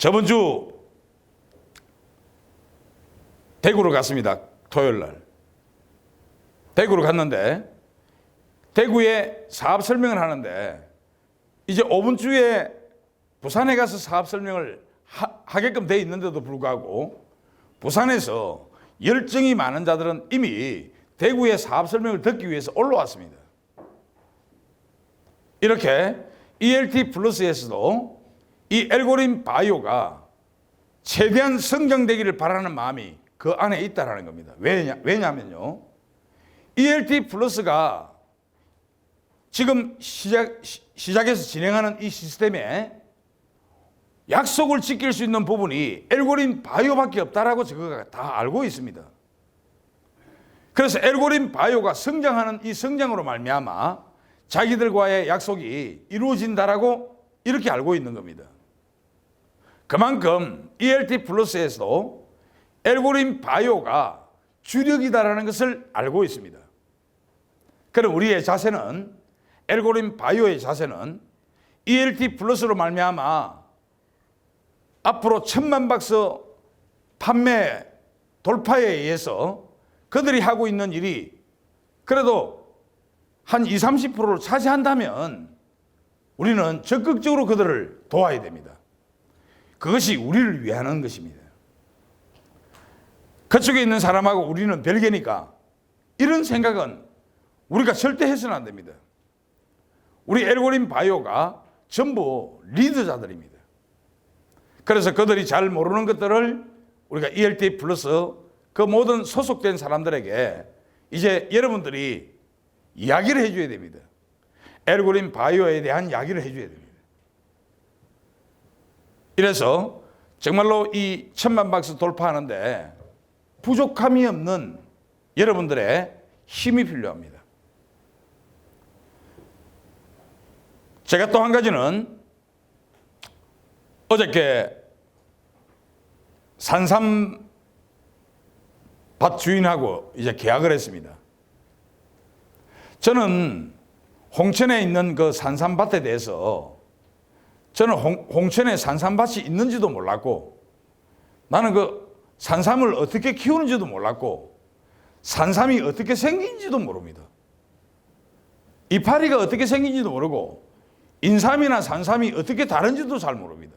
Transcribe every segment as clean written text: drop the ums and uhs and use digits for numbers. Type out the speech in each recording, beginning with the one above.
저번 주 대구를 갔습니다. 토요일 날. 대구를 갔는데 대구에 사업 설명을 하는데 이제 5분 주에 부산에 가서 사업 설명을 하게끔 돼 있는데도 불구하고 부산에서 열정이 많은 자들은 이미 대구의 사업 설명을 듣기 위해서 올라왔습니다. 이렇게 ELT 플러스에서도 이 엘고림 바이오가 최대한 성장되기를 바라는 마음이 그 안에 있다라는 겁니다. 왜냐면요. ELT 플러스가 지금 시작해서 진행하는 이 시스템에 약속을 지킬 수 있는 부분이 엘고림 바이오밖에 없다라고 저희가 다 알고 있습니다. 그래서 엘고림 바이오가 성장하는 이 성장으로 말미암아 자기들과의 약속이 이루어진다라고 이렇게 알고 있는 겁니다. 그만큼 ELT 플러스에서도 엘고림 바이오가 주력이다라는 것을 알고 있습니다. 그럼 우리의 자세는 엘고림 바이오의 자세는 ELT 플러스로 말미암아 앞으로 1000만 박스 판매 돌파에 의해서 그들이 하고 있는 일이 그래도 한 20, 30%를 차지한다면 우리는 적극적으로 그들을 도와야 됩니다. 그것이 우리를 위하는 것입니다. 그쪽에 있는 사람하고 우리는 별개니까 이런 생각은 우리가 절대 해서는 안 됩니다. 우리 엘고림 바이오가 전부 리더자들입니다. 그래서 그들이 잘 모르는 것들을 우리가 ELT 플러스 그 모든 소속된 사람들에게 이제 여러분들이 이야기를 해줘야 됩니다. 엘고림 바이오에 대한 이야기를 해줘야 됩니다. 이래서 정말로 이 1000만 박스 돌파하는데 부족함이 없는 여러분들의 힘이 필요합니다. 제가 또 한 가지는 어저께 산삼 밭 주인하고 이제 계약을 했습니다. 저는 홍천에 있는 그 산삼밭에 대해서 저는 홍천에 산삼밭이 있는지도 몰랐고 나는 그 산삼을 어떻게 키우는지도 몰랐고 산삼이 어떻게 생긴지도 모릅니다. 이파리가 어떻게 생긴지도 모르고 인삼이나 산삼이 어떻게 다른지도 잘 모릅니다.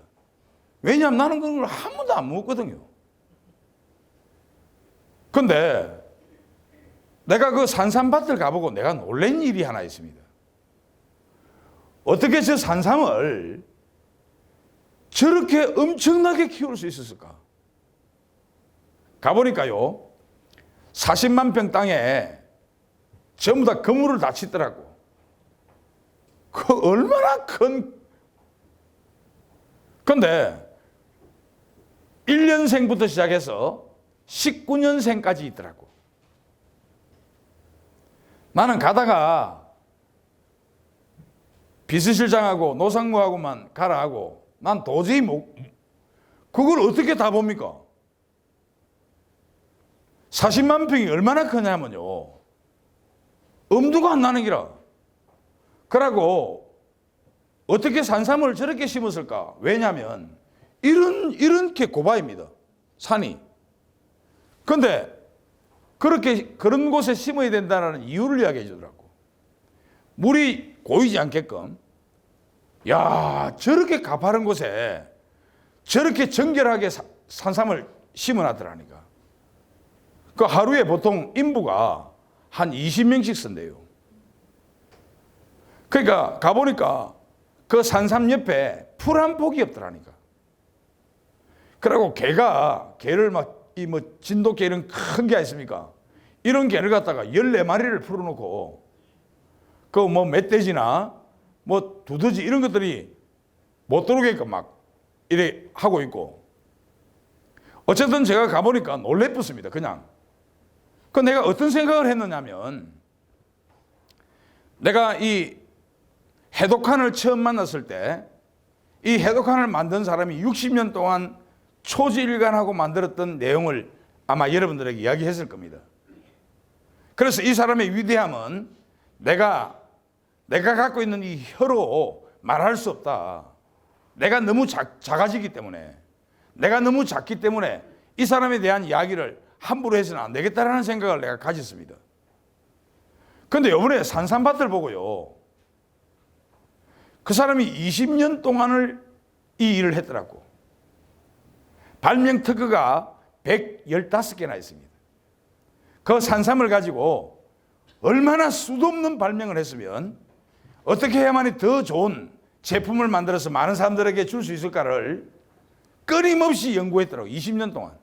왜냐하면 나는 그런 걸 한 번도 안 먹었거든요. 근데 내가 그 산삼밭을 가보고 내가 놀란 일이 하나 있습니다. 어떻게 저 산삼을 저렇게 엄청나게 키울 수 있었을까? 가보니까요, 40만 평 땅에 전부 다 그물을 다 치더라고. 그 얼마나 큰. 근데 1년생부터 시작해서 19년생까지 있더라고. 나는 가다가 비서실장하고 노상무하고만 가라 하고 난 도저히 그걸 어떻게 다 봅니까? 40만 평이 얼마나 크냐면요. 엄두가 안 나는 기라. 그러고 어떻게 산삼을 저렇게 심었을까? 왜냐하면 이렇게 고바입니다. 산이. 근데 그런 곳에 심어야 된다는 이유를 이야기해 주더라고. 물이 고이지 않게끔. 야, 저렇게 가파른 곳에 저렇게 정결하게 산삼을 심어놨더라니까. 그 하루에 보통 인부가 한 20명씩 쓴대요. 그러니까 가보니까 그 산삼 옆에 풀 한 폭이 없더라니까. 그리고 개를 진돗개 이런 큰 게 있습니까? 이런 개를 갖다가 14마리를 풀어놓고 그 멧돼지나 두더지 이런 것들이 못 들어오게끔 막 이래 하고 있고. 어쨌든 제가 가보니까 놀랬습니다. 그냥. 그 내가 어떤 생각을 했느냐면 내가 이 해독한을 처음 만났을 때 이 해독한을 만든 사람이 60년 동안 초지일관하고 만들었던 내용을 아마 여러분들에게 이야기했을 겁니다. 그래서 이 사람의 위대함은 내가 갖고 있는 이 혀로 말할 수 없다. 내가 너무 작아지기 때문에. 내가 너무 작기 때문에 이 사람에 대한 이야기를 함부로 해서는 안 되겠다라는 생각을 내가 가졌습니다. 그런데 이번에 산삼밭을 보고요, 그 사람이 20년 동안을 이 일을 했더라고. 발명 특허가 115개나 있습니다. 그 산삼을 가지고 얼마나 수도 없는 발명을 했으면 어떻게 해야만이 더 좋은 제품을 만들어서 많은 사람들에게 줄 수 있을까를 끊임없이 연구했더라고. 20년 동안.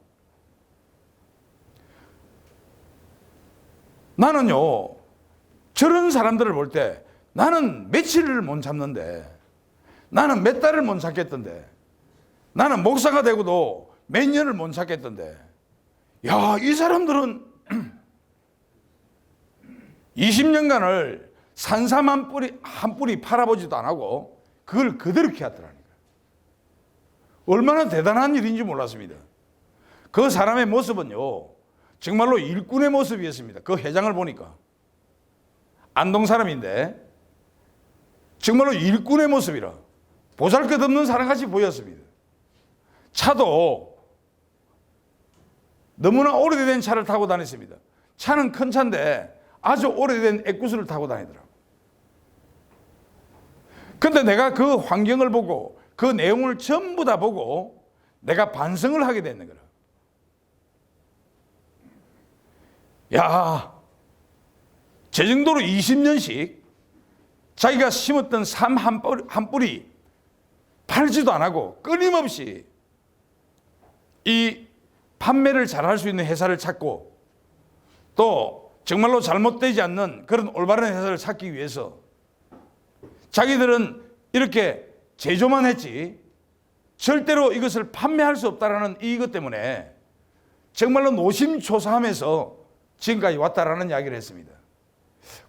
나는요, 저런 사람들을 볼 때 나는 며칠을 못 참는데, 나는 몇 달을 못 참겠던데, 나는 목사가 되고도 몇 년을 못 참겠던데, 야, 이 사람들은 20년간을 산삼 한 뿌리 팔아보지도 안 하고 그걸 그대로 키웠더라니까. 얼마나 대단한 일인지 몰랐습니다. 그 사람의 모습은요, 정말로 일꾼의 모습이었습니다. 그 회장을 보니까. 안동 사람인데 정말로 일꾼의 모습이라 보잘것없는 사람같이 보였습니다. 차도 너무나 오래된 차를 타고 다녔습니다. 차는 큰 차인데 아주 오래된 에쿠스를 타고 다니더라고요. 그런데 내가 그 환경을 보고 그 내용을 전부 다 보고 내가 반성을 하게 됐는 거라. 야, 제 정도로 20년씩 자기가 심었던 삶 한 뿌리 팔지도 안 하고 끊임없이 이 판매를 잘할 수 있는 회사를 찾고 또 정말로 잘못되지 않는 그런 올바른 회사를 찾기 위해서 자기들은 이렇게 제조만 했지 절대로 이것을 판매할 수 없다라는 이것 때문에 정말로 노심초사하면서 지금까지 왔다라는 이야기를 했습니다.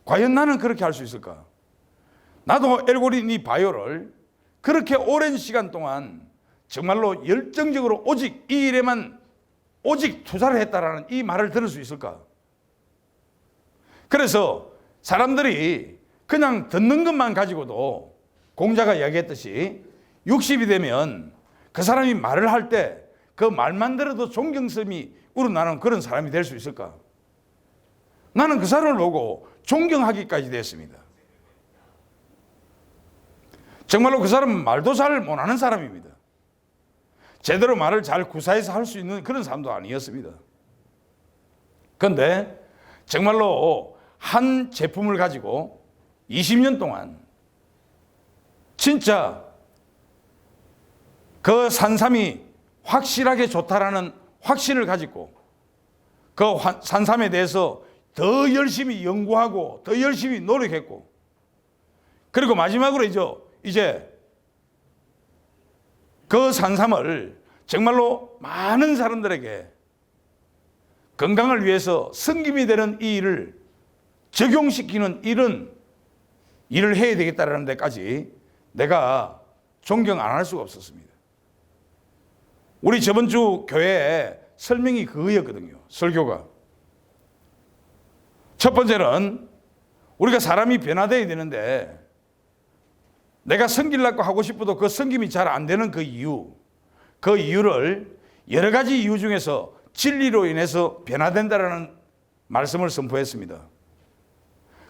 과연 나는 그렇게 할 수 있을까? 나도 엘고린 이 바이오를 그렇게 오랜 시간 동안 정말로 열정적으로 오직 이 일에만 오직 투자를 했다라는 이 말을 들을 수 있을까? 그래서 사람들이 그냥 듣는 것만 가지고도 공자가 이야기했듯이 60이 되면 그 사람이 말을 할 때 그 말만 들어도 존경심이 우러나는 그런 사람이 될 수 있을까? 나는 그 사람을 보고 존경하기까지 됐습니다. 정말로 그 사람은 말도 잘 못하는 사람입니다. 제대로 말을 잘 구사해서 할 수 있는 그런 사람도 아니었습니다. 그런데 정말로 한 제품을 가지고 20년 동안 진짜 그 산삼이 확실하게 좋다라는 확신을 가지고 그 산삼에 대해서 더 열심히 연구하고 더 열심히 노력했고, 그리고 마지막으로 이제 그 산삼을 정말로 많은 사람들에게 건강을 위해서 성김이 되는 이 일을 적용시키는 이런 일을 해야 되겠다는 데까지 내가 존경 안 할 수가 없었습니다. 우리 저번 주 교회에 설명이 그거였거든요. 설교가. 첫 번째는 우리가 사람이 변화되어야 되는데 내가 섬기려고 하고 싶어도 그 섬김이 잘 안 되는 그 이유를 여러 가지 이유 중에서 진리로 인해서 변화된다라는 말씀을 선포했습니다.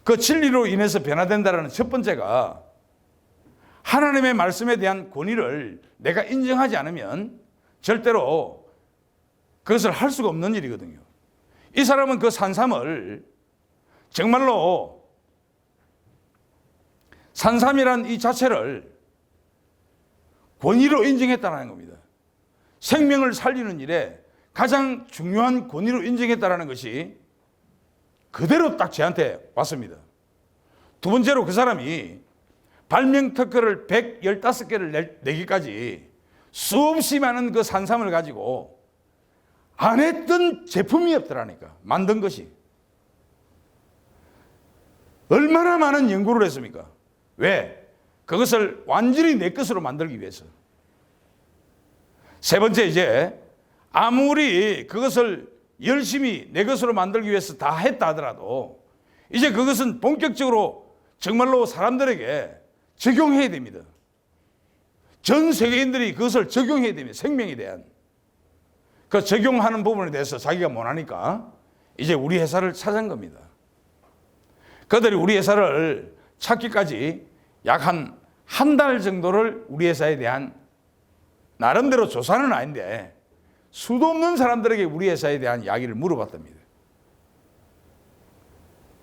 그 진리로 인해서 변화된다라는 첫 번째가 하나님의 말씀에 대한 권위를 내가 인정하지 않으면 절대로 그것을 할 수가 없는 일이거든요. 이 사람은 그 산삼을 정말로 산삼이란 이 자체를 권위로 인정했다는 겁니다. 생명을 살리는 일에 가장 중요한 권위로 인정했다는 것이 그대로 딱 저한테 왔습니다. 두 번째로 그 사람이 발명 특허를 115개를 내기까지 수없이 많은 그 산삼을 가지고 안 했던 제품이 없더라니까. 만든 것이. 얼마나 많은 연구를 했습니까? 왜? 그것을 완전히 내 것으로 만들기 위해서. 세 번째, 이제 아무리 그것을 열심히 내 것으로 만들기 위해서 다 했다 하더라도 이제 그것은 본격적으로 정말로 사람들에게 적용해야 됩니다. 전 세계인들이 그것을 적용해야 됩니다. 생명에 대한. 그 적용하는 부분에 대해서 자기가 못하니까 이제 우리 회사를 찾은 겁니다. 그들이 우리 회사를 찾기까지 약 한 달 정도를 우리 회사에 대한 나름대로 조사는 아닌데 수도 없는 사람들에게 우리 회사에 대한 이야기를 물어봤답니다.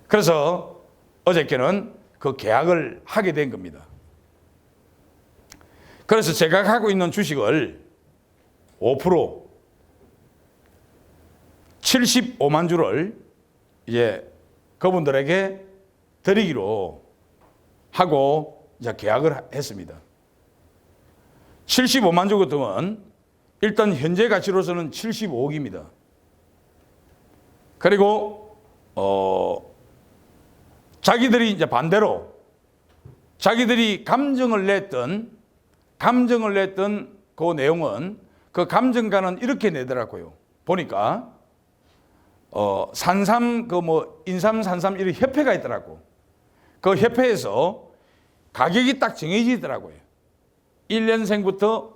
그래서 어저께는 그 계약을 하게 된 겁니다. 그래서 제가 갖고 있는 주식을 5% 75만 주를 이제 그분들에게 드리기로 하고 이제 계약을 했습니다. 75만 주 같으면 일단 현재 가치로서는 75억입니다. 그리고 자기들이 이제 반대로 자기들이 감정을 냈던 그 내용은 그 감정가는 이렇게 내더라고요. 보니까 인삼 산삼 이런 협회가 있더라고. 그 협회에서 가격이 딱 정해지더라고요. 1년생부터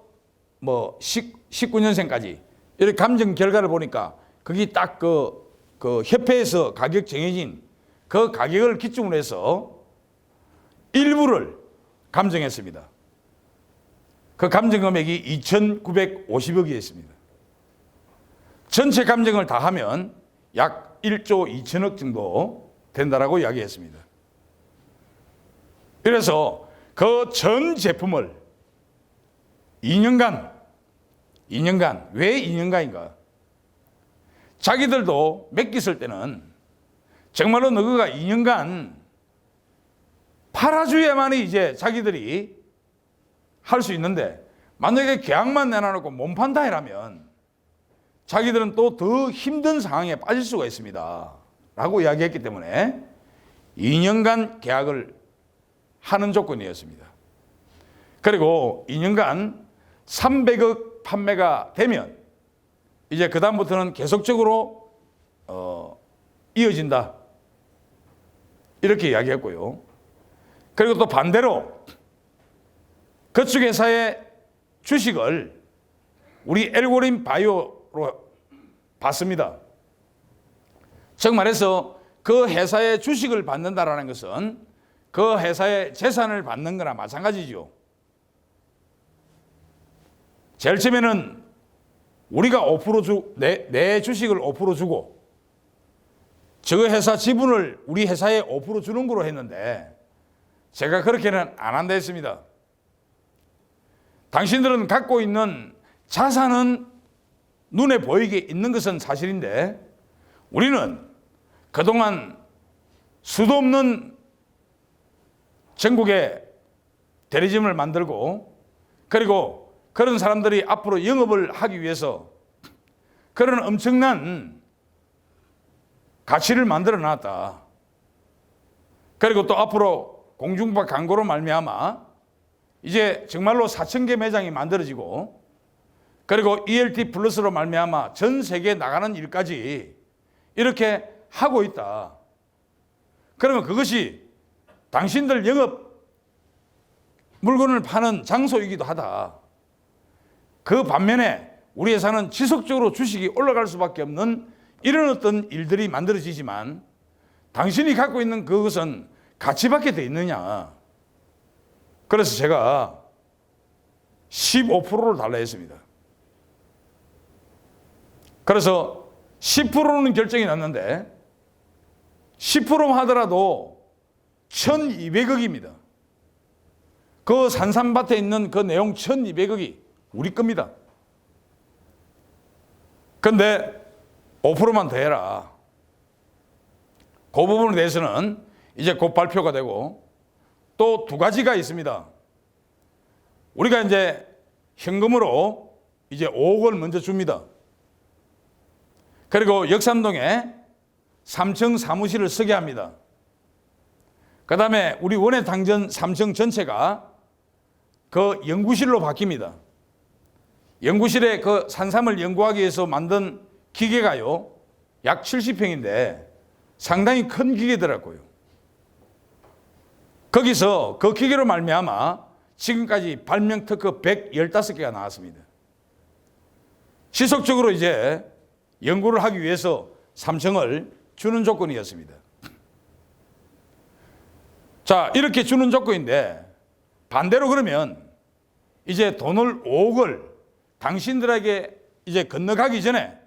19년생까지 이렇게 감정 결과를 보니까 그게 딱 그 협회에서 가격 정해진 그 가격을 기준으로 해서 일부를 감정했습니다. 그 감정 금액이 2,950억이었습니다. 전체 감정을 다 하면 약 1조 2천억 정도 된다라고 이야기했습니다. 그래서 그 전 제품을 2년간 왜 2년간인가? 자기들도 맡겼을 때는 정말로 너가 2년간 팔아줘야만이 이제 자기들이 할 수 있는데 만약에 계약만 내놔놓고 못 판다 이라면 자기들은 또 더 힘든 상황에 빠질 수가 있습니다. 라고 이야기했기 때문에 2년간 계약을 하는 조건이었습니다. 그리고 2년간 300억 판매가 되면 이제 그 다음부터는 계속적으로 이어진다. 이렇게 이야기했고요. 그리고 또 반대로 그쪽 회사의 주식을 우리 엘고림 바이오로 받습니다. 즉 말해서 그 회사의 주식을 받는다라는 것은 그 회사의 재산을 받는 거나 마찬가지죠. 제일 처음에는 우리가 5% 내 주식을 5% 주고 저 회사 지분을 우리 회사에 5% 주는 거로 했는데 제가 그렇게는 안 한다 했습니다. 당신들은 갖고 있는 자산은 눈에 보이게 있는 것은 사실인데 우리는 그동안 수도 없는 전국에 대리점을 만들고 그리고 그런 사람들이 앞으로 영업을 하기 위해서 그런 엄청난 가치를 만들어 놨다. 그리고 또 앞으로 공중파 광고로 말미암아 이제 정말로 4,000개 매장이 만들어지고 그리고 ELT 플러스로 말미암아 전 세계에 나가는 일까지 이렇게 하고 있다. 그러면 그것이 당신들 영업 물건을 파는 장소이기도 하다. 그 반면에 우리 회사는 지속적으로 주식이 올라갈 수밖에 없는 이런 어떤 일들이 만들어지지만 당신이 갖고 있는 그것은 가치밖에 돼 있느냐. 그래서 제가 15%를 달라 했습니다. 그래서 10%는 결정이 났는데 10%만 하더라도 1,200억입니다. 그 산삼밭에 있는 그 내용 1,200억이 우리 겁니다. 근데 5%만 더 해라. 그 부분에 대해서는 이제 곧 발표가 되고 또 두 가지가 있습니다. 우리가 이제 현금으로 이제 5억을 먼저 줍니다. 그리고 역삼동에 3층 사무실을 쓰게 합니다. 그 다음에 우리 원예당전 3층 전체가 그 연구실로 바뀝니다. 연구실에 그 산삼을 연구하기 위해서 만든 기계가요, 약 70평인데 상당히 큰 기계더라고요. 거기서 그 기계로 말미암아 지금까지 발명 특허 115개가 나왔습니다. 지속적으로 이제 연구를 하기 위해서 삼성을 주는 조건이었습니다. 자, 이렇게 주는 조건인데 반대로 그러면 이제 돈을 5억을 당신들에게 이제 건너가기 전에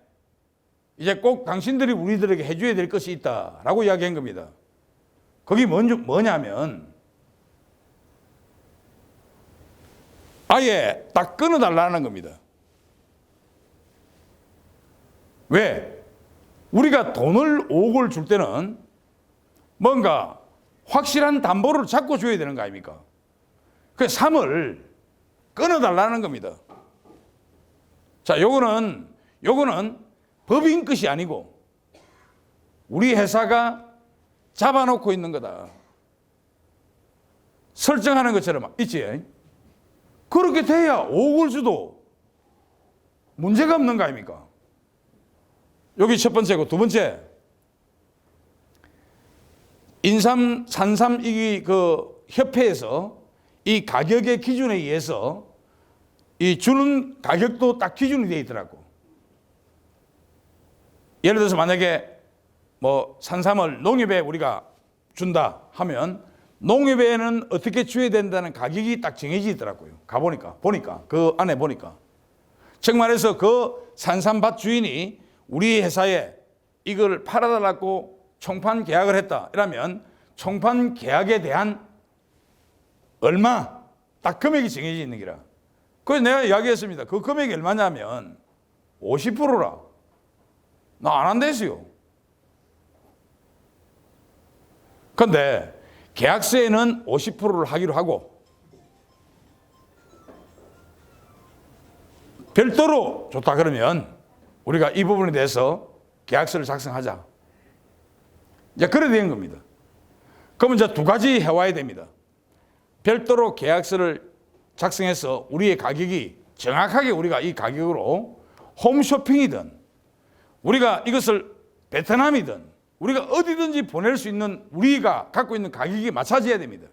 이제 꼭 당신들이 우리들에게 해줘야 될 것이 있다라고 이야기한 겁니다. 그게 뭐냐면 아예 딱 끊어달라는 겁니다. 왜? 우리가 돈을 5억을 줄 때는 뭔가 확실한 담보를 잡고 줘야 되는 거 아닙니까? 그 3을 끊어달라는 겁니다. 자, 요거는 법인 것이 아니고 우리 회사가 잡아놓고 있는 거다. 설정하는 것처럼 있지. 그렇게 돼야 5억을 줘도 문제가 없는 거 아닙니까? 여기 첫 번째고, 두 번째, 인삼, 산삼 이 그 협회에서 이 가격의 기준에 의해서 이 주는 가격도 딱 기준이 되어 있더라고. 예를 들어서 만약에 뭐 산삼을 농협에 우리가 준다 하면 농협에는 어떻게 줘야 된다는 가격이 딱 정해져 있더라고요. 가보니까, 그 안에 보니까. 즉 말해서 그 산삼밭 주인이 우리 회사에 이걸 팔아달라고 총판 계약을 했다. 이러면 총판 계약에 대한 얼마 딱 금액이 정해져 있는 기라. 그래서 내가 이야기했습니다. 그 금액이 얼마냐면 50%라. 나 안 한댔어요. 그런데 계약서에는 50%를 하기로 하고 별도로 좋다 그러면 우리가 이 부분에 대해서 계약서를 작성하자. 이제 그래 된 겁니다. 그러면 이제 두 가지 해와야 됩니다. 별도로 계약서를 작성해서 우리의 가격이 정확하게 우리가 이 가격으로 홈쇼핑이든 우리가 이것을 베트남이든 우리가 어디든지 보낼 수 있는 우리가 갖고 있는 가격이 맞춰져야 됩니다.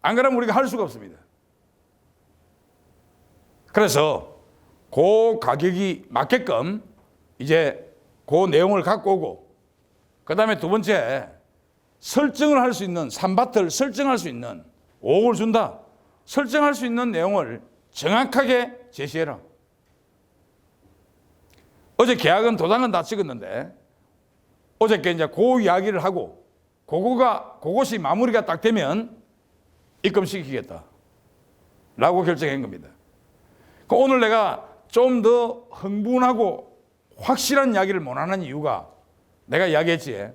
안 그러면 우리가 할 수가 없습니다. 그래서 그 가격이 맞게끔 이제 그 내용을 갖고 오고, 그 다음에 두 번째, 설정을 할 수 있는, 산밭을 설정할 수 있는, 5억을 준다, 설정할 수 있는 내용을 정확하게 제시해라. 어제 계약은 도장은 다 찍었는데 어저께 이제 그 이야기를 하고 그것이 마무리가 딱 되면 입금시키겠다 라고 결정한 겁니다. 오늘 내가 좀 더 흥분하고 확실한 이야기를 못 하는 이유가 내가 이야기했지,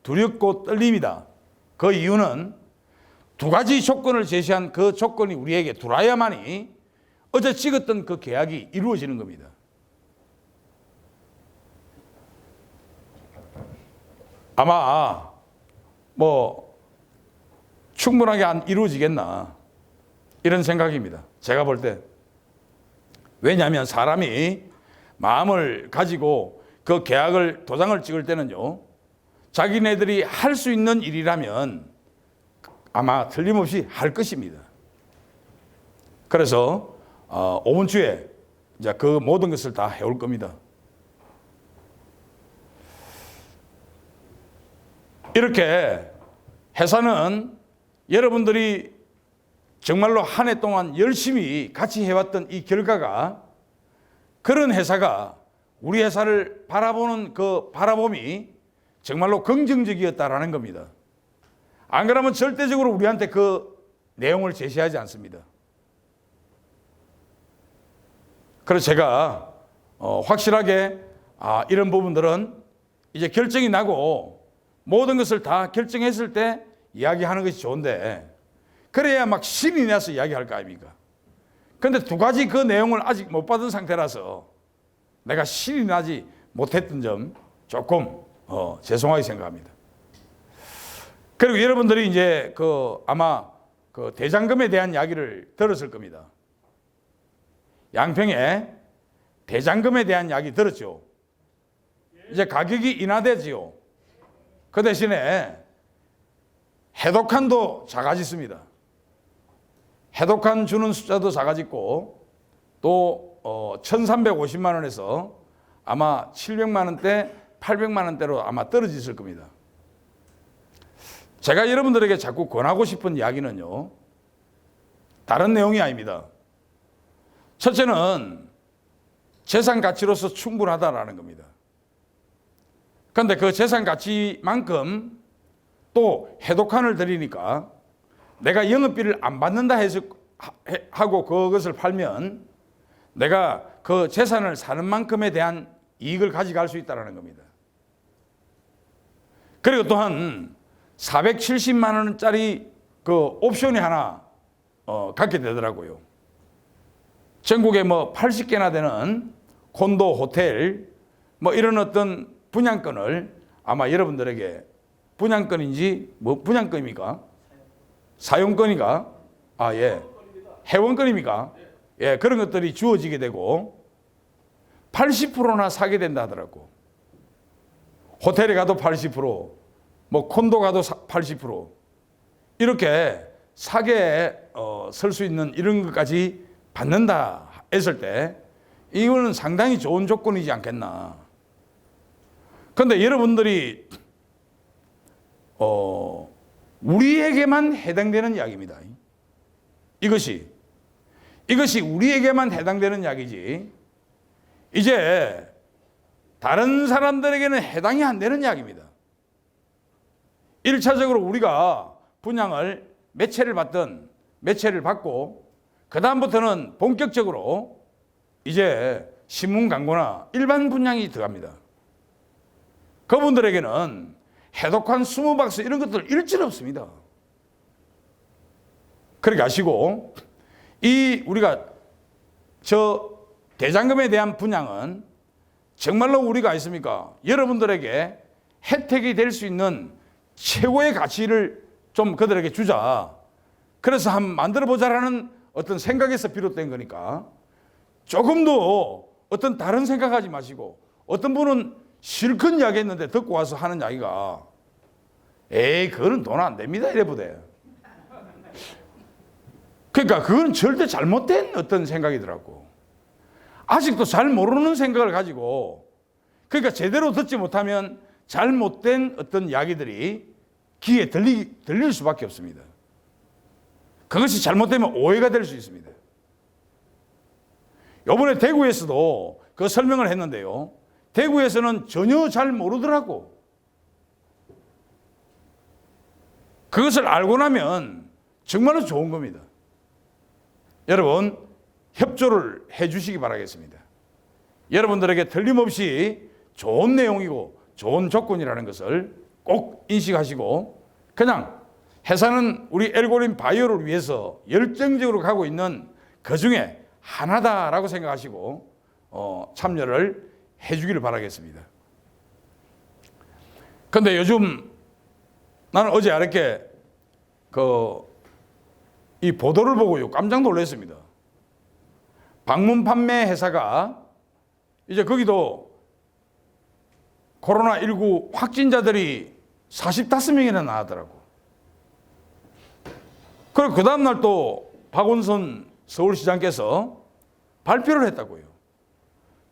두렵고 떨림이다. 그 이유는 두 가지 조건을 제시한 그 조건이 우리에게 들어와야만이 어제 찍었던 그 계약이 이루어지는 겁니다. 아마 뭐 충분하게 안 이루어지겠나 이런 생각입니다. 제가 볼 때. 왜냐하면 사람이 마음을 가지고 그 계약을 도장을 찍을 때는요, 자기네들이 할 수 있는 일이라면 아마 틀림없이 할 것입니다. 그래서 5분 주에 이제 그 모든 것을 다 해올 겁니다. 이렇게 회사는 여러분들이 정말로 한 해 동안 열심히 같이 해왔던 이 결과가, 그런 회사가 우리 회사를 바라보는 그 바라봄이 정말로 긍정적이었다라는 겁니다. 안 그러면 절대적으로 우리한테 그 내용을 제시하지 않습니다. 그래서 제가 확실하게 이런 부분들은 이제 결정이 나고 모든 것을 다 결정했을 때 이야기하는 것이 좋은데, 그래야 막 신이 나서 이야기할 거 아닙니까? 그런데 두 가지 그 내용을 아직 못 받은 상태라서 내가 신이 나지 못했던 점 조금 죄송하게 생각합니다. 그리고 여러분들이 이제 아마 그 대장금에 대한 이야기를 들었을 겁니다. 양평에 대장금에 대한 이야기 들었죠. 이제 가격이 인하되지요. 그 대신에 해독한도 작아졌습니다. 해독한 주는 숫자도 작아졌고, 또 1,350만 원에서 아마 700만 원대, 800만 원대로 아마 떨어졌을 겁니다. 제가 여러분들에게 자꾸 권하고 싶은 이야기는요, 다른 내용이 아닙니다. 첫째는 재산 가치로서 충분하다라는 겁니다. 그런데 그 재산 가치만큼 또 해독한을 드리니까 내가 영업비를 안 받는다 해서 하고 그것을 팔면 내가 그 재산을 사는 만큼에 대한 이익을 가져갈 수 있다는 겁니다. 그리고 또한 470만 원짜리 그 옵션이 하나 갖게 되더라고요. 전국에 뭐 80개나 되는 콘도, 호텔 뭐 이런 어떤 분양권을 아마 여러분들에게 분양권인지 뭐 분양권입니까? 사용권이가? 예. 회원권입니까? 예, 그런 것들이 주어지게 되고 80%나 사게 된다 하더라고. 호텔에 가도 80%, 뭐 콘도 가도 80%. 이렇게 사게 설 수 있는 이런 것까지 받는다 했을 때 이거는 상당히 좋은 조건이지 않겠나. 그런데 여러분들이 우리에게만 해당되는 이야기입니다. 이것이 우리에게만 해당되는 이야기지 이제 다른 사람들에게는 해당이 안 되는 이야기입니다. 1차적으로 우리가 분양을 매체를 받든 매체를 받고 그 다음부터는 본격적으로 이제 신문 광고나 일반 분양이 들어갑니다. 그분들에게는 해독한 20박스 이런 것들 일절 없습니다. 그렇게 아시고 우리가 저 대장금에 대한 분양은 정말로 우리가 있습니까? 여러분들에게 혜택이 될 수 있는 최고의 가치를 좀 그들에게 주자. 그래서 한번 만들어 보자라는 어떤 생각에서 비롯된 거니까 조금도 어떤 다른 생각하지 마시고 어떤 분은 실컷 이야기했는데 듣고 와서 하는 이야기가 그거는 돈 안 됩니다 이래 보대. 그러니까 그건 절대 잘못된 어떤 생각이더라고. 아직도 잘 모르는 생각을 가지고 그러니까 제대로 듣지 못하면 잘못된 어떤 이야기들이 귀에 들릴 수밖에 없습니다. 그것이 잘못되면 오해가 될 수 있습니다. 이번에 대구에서도 그 설명을 했는데요. 대구에서는 전혀 잘 모르더라고. 그것을 알고 나면 정말로 좋은 겁니다. 여러분 협조를 해 주시기 바라겠습니다. 여러분들에게 틀림없이 좋은 내용이고 좋은 조건이라는 것을 꼭 인식하시고 그냥 회사는 우리 엘고림 바이오를 위해서 열정적으로 가고 있는 그 중에 하나다라고 생각하시고 참여를 해 주기를 바라겠습니다. 그런데 요즘 나는 어제 이렇게 이 보도를 보고요 깜짝 놀랐습니다. 방문 판매 회사가 이제 거기도 코로나19 확진자들이 45명이나 나왔더라고. 그리고 그 다음날 또 박원순 서울시장께서 발표를 했다고요.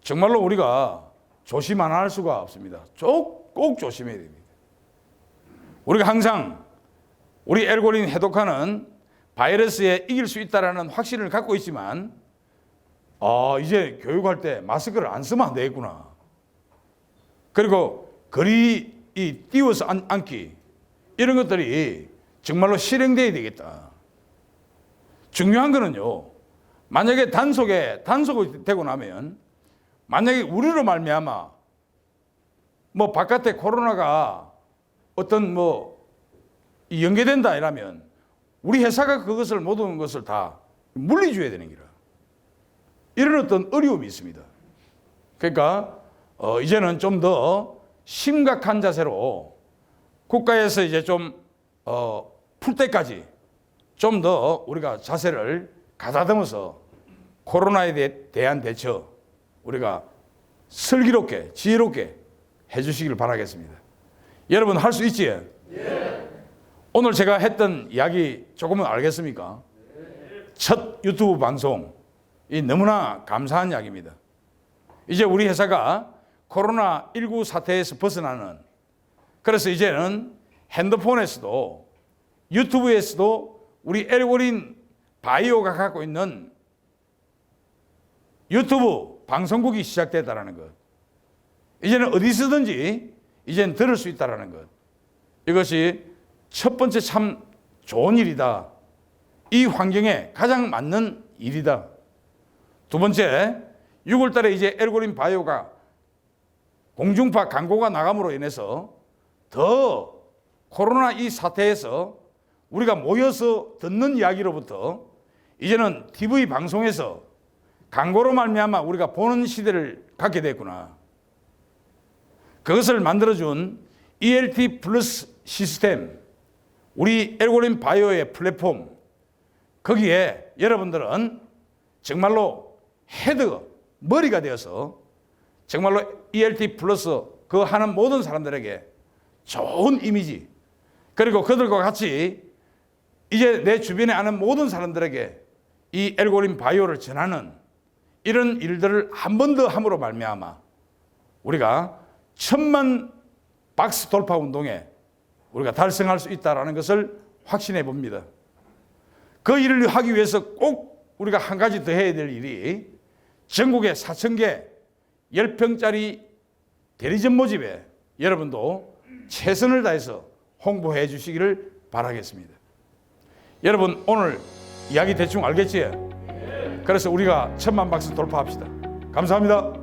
정말로 우리가 조심 안 할 수가 없습니다. 꼭 조심해야 됩니다. 우리가 항상 우리 엘고린 해독하는 바이러스에 이길 수 있다는 확신을 갖고 있지만 이제 교육할 때 마스크를 안 쓰면 안 되겠구나. 그리고 거리 띄워서 앉기 이런 것들이 정말로 실행돼야 되겠다. 중요한 거는요. 만약에 단속이 되고 나면 만약에 우리로 말미암아 뭐 바깥에 코로나가 어떤 연계된다 이러면 우리 회사가 그것을 모든 것을 다 물리줘야 되는 기라. 이런 어떤 어려움이 있습니다. 그러니까 이제는 좀 더 심각한 자세로 국가에서 이제 좀 풀 때까지 좀 더 우리가 자세를 가다듬어서 코로나에 대한 대처 우리가 슬기롭게 지혜롭게 해주시기를 바라겠습니다. 여러분 할 수 있지? 예. 오늘 제가 했던 이야기 조금은 알겠습니까? 첫 유튜브 방송 이 너무나 감사한 이야기입니다. 이제 우리 회사가 코로나19 사태에서 벗어나는, 그래서 이제는 핸드폰에서도 유튜브에서도 우리 엘고린 바이오가 갖고 있는 유튜브 방송국이 시작됐다는 것. 이제는 어디서든지 이제는 들을 수 있다는 것. 이것이 첫 번째 참 좋은 일이다. 이 환경에 가장 맞는 일이다. 두 번째, 6월 달에 이제 엘고린 바이오가 공중파 광고가 나감으로 인해서 더 코로나 이 사태에서 우리가 모여서 듣는 이야기로부터 이제는 TV 방송에서 광고로 말미암아 우리가 보는 시대를 갖게 됐구나. 그것을 만들어준 ELT 플러스 시스템, 우리 엘고린 바이오의 플랫폼, 거기에 여러분들은 정말로 헤드, 머리가 되어서 정말로 ELT 플러스 그 하는 모든 사람들에게 좋은 이미지, 그리고 그들과 같이 이제 내 주변에 아는 모든 사람들에게 이 엘고린 바이오를 전하는 이런 일들을 한 번 더 함으로 말미암아 우리가 1000만 박스 돌파 운동에 우리가 달성할 수 있다는 것을 확신해 봅니다. 그 일을 하기 위해서 꼭 우리가 한 가지 더 해야 될 일이 전국에 4,000개 10평짜리 대리점 모집에 여러분도 최선을 다해서 홍보해 주시기를 바라겠습니다. 여러분 오늘 이야기 대충 알겠지요? 그래서 우리가 1000만 박스 돌파합시다. 감사합니다.